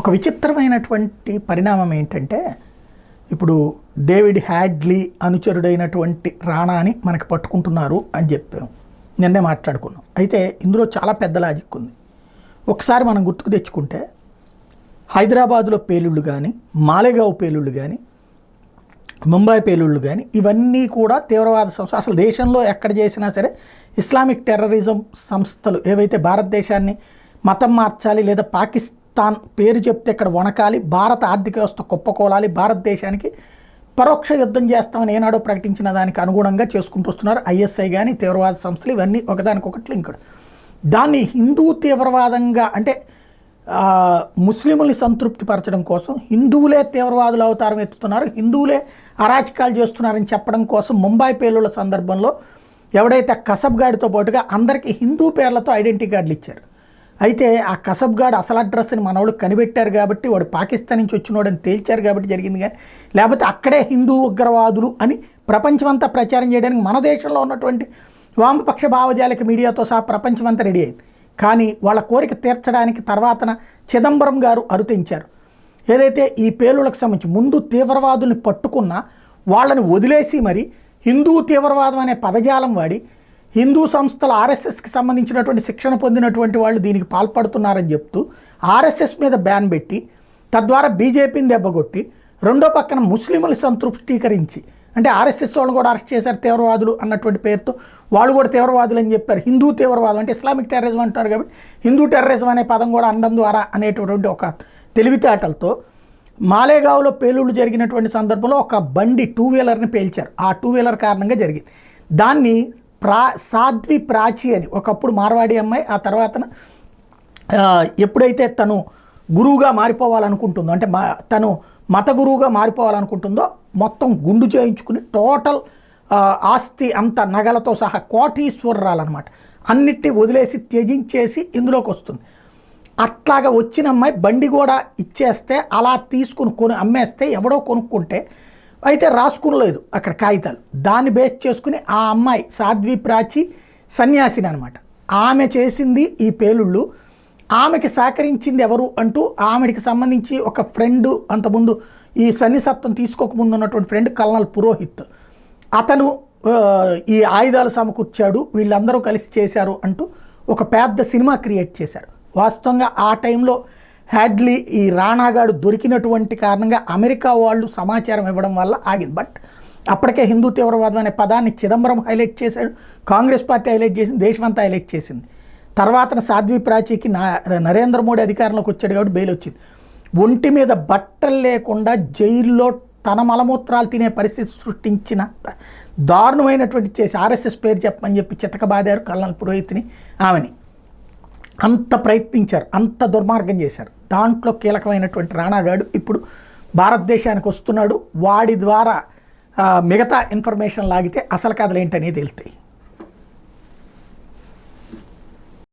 ఒక విచిత్రమైనటువంటి పరిణామం ఏంటంటే, ఇప్పుడు డేవిడ్ హ్యాడ్లీ అనుచరుడైనటువంటి రాణాని మనకి పట్టుకుంటున్నారు అని చెప్పాం, నిన్నే మాట్లాడుకున్నాం. అయితే ఇందులో చాలా పెద్ద లాజిక్ ఉంది. ఒకసారి మనం గుర్తుకు తెచ్చుకుంటే హైదరాబాదులో పేలుళ్ళు కానీ, మాలేగావ్ పేలుళ్ళు కానీ, ముంబై పేలుళ్ళు కానీ, ఇవన్నీ కూడా తీవ్రవాద సంస్థ. అసలు దేశంలో ఎక్కడ చేసినా సరే ఇస్లామిక్ టెర్రరిజం సంస్థలు ఏవైతే భారతదేశాన్ని మతం మార్చాలి లేదా పాకిస్తాన్ పేరు చెప్తే ఇక్కడ వణకాలి, భారత ఆర్థిక వ్యవస్థ కుప్పకూలాలి, భారతదేశానికి పరోక్ష యుద్ధం చేస్తామని ఏనాడో ప్రకటించిన దానికి అనుగుణంగా చేసుకుంటూ వస్తున్నారు. ఐఎస్ఐ కానీ తీవ్రవాద సంస్థలు ఇవన్నీ ఒకదానికొకటి లింకుడు. దాన్ని హిందూ తీవ్రవాదంగా అంటే ముస్లింల్ని సంతృప్తిపరచడం కోసం హిందువులే తీవ్రవాదులు అవతారం ఎత్తుతున్నారు, హిందువులే అరాచకాలు చేస్తున్నారని చెప్పడం కోసం ముంబై పేలుళ్ళ సందర్భంలో ఎవడైతే కసబ్గాడితో పాటుగా అందరికీ హిందూ పేర్లతో ఐడెంటిటీ కార్డులు ఇచ్చారు. అయితే ఆ కసబ్గాడ్ అసలు అడ్రస్ని మనోళ్ళు కనిపెట్టారు కాబట్టి, వాడు పాకిస్తాన్ నుంచి వచ్చినోడని తేల్చారు కాబట్టి జరిగింది. కానీ లేకపోతే అక్కడే హిందూ ఉగ్రవాదులు అని ప్రపంచమంతా ప్రచారం చేయడానికి మన దేశంలో ఉన్నటువంటి వామపక్ష భావజాలిక మీడియాతో సహా ప్రపంచమంతా రెడీ అయింది. కానీ వాళ్ళ కోరిక తీర్చడానికి తర్వాతన చిదంబరం గారు అరుతించారు. ఏదైతే ఈ పేలులకు సంబంధించి ముందు తీవ్రవాదుల్ని పట్టుకున్న వాళ్ళని వదిలేసి మరి హిందూ తీవ్రవాదం అనే పదజాలం వాడి హిందూ సంస్థల ఆర్ఎస్ఎస్కి సంబంధించినటువంటి శిక్షణ పొందినటువంటి వాళ్ళు దీనికి పాల్పడుతున్నారని చెప్తూ ఆర్ఎస్ఎస్ మీద బ్యాన్ పెట్టి తద్వారా బీజేపీని దెబ్బకొట్టి రెండో పక్కన ముస్లింలు సంతృప్తీకరించి, అంటే ఆర్ఎస్ఎస్ వాళ్ళు కూడా అరెస్ట్ చేశారు తీవ్రవాదులు అన్నటువంటి పేరుతో, వాళ్ళు కూడా తీవ్రవాదులు అని చెప్పారు. హిందూ తీవ్రవాదం అంటే ఇస్లామిక్ టెర్రరిజం అంటారు కాబట్టి హిందూ టెర్రరిజం అనే పదం కూడా అనడం ద్వారా అనేటటువంటి ఒక తెలివితేటలతో మాలేగావ్లో పేలుళ్ళు జరిగినటువంటి సందర్భంలో ఒక బండి 2 వీలర్ని పేల్చారు. ఆ 2 వీలర్ కారణంగా జరిగింది. దాన్ని సాధ్వి ప్రాచి అని ఒకప్పుడు మార్వాడి అమ్మాయి, ఆ తర్వాత ఎప్పుడైతే తను గురువుగా మారిపోవాలనుకుంటుందో, అంటే తను మత గురువుగా మారిపోవాలనుకుంటుందో మొత్తం గుండు చేయించుకుని టోటల్ ఆస్తి అంత నగలతో సహా కోటీశ్వరరాలన్నమాట అన్నిటినీ వదిలేసి త్యజించేసి ఇందులోకి వస్తుంది. అట్లాగా వచ్చిన అమ్మాయి బండి కూడా ఇచ్చేస్తే అలా తీసుకుని అమ్మేస్తే ఎవడో కొనుక్కుంటే అయితే రాసుకునలేదు అక్కడ కాగితాలు. దాన్ని బేస్ చేసుకుని ఆ అమ్మాయి సాధ్వి ప్రాచి సన్యాసిని అనమాట. ఆమె చేసింది ఈ పేలుళ్ళు. ఆమెకి సహకరించింది ఎవరు అంటూ ఆమెకి సంబంధించి ఒక ఫ్రెండ్, అంతకుముందు ఈ సన్నిసత్వం తీసుకోకముందు ఉన్నటువంటి ఫ్రెండ్ కల్నల్ పురోహిత్, అతను ఈ ఆయుధాలు సమకూర్చాడు, వీళ్ళందరూ కలిసి చేశారు అంటూ ఒక పెద్ద సినిమా క్రియేట్ చేశారు. వాస్తవంగా ఆ టైంలో హ్యాడ్లీ ఈ రాణాగాడు దొరికినటువంటి కారణంగా అమెరికా వాళ్ళు సమాచారం ఇవ్వడం వల్ల ఆగింది. బట్ అప్పటికే హిందూ తీవ్రవాదం అనే పదాన్ని చిదంబరం హైలైట్ చేశాడు, కాంగ్రెస్ పార్టీ హైలైట్ చేసింది, దేశమంతా హైలైట్ చేసింది. తర్వాత సాధ్వి ప్రాచీకి నరేంద్ర మోడీ అధికారంలోకి వచ్చాడు కాబట్టి బెయిల్ వచ్చింది. ఒంటి మీద బట్టలు లేకుండా జైల్లో తన మలమూత్రాలు తినే పరిస్థితి సృష్టించిన దారుణమైనటువంటి చేసి ఆర్ఎస్ఎస్ పేరు చెప్పమని చెప్పి చితకబాదారు కల్నల్ పురోహిత్ని, ఆమెని అంత ప్రయత్నించారు, అంత దుర్మార్గం చేశారు. దాంట్లో కీలకమైనటువంటి రాణాగాడు ఇప్పుడు భారతదేశానికి వస్తున్నాడు. వాడి ద్వారా మిగతా ఇన్ఫర్మేషన్ లాగితే అసలు కథలు ఏంటనేది వెళ్తాయి.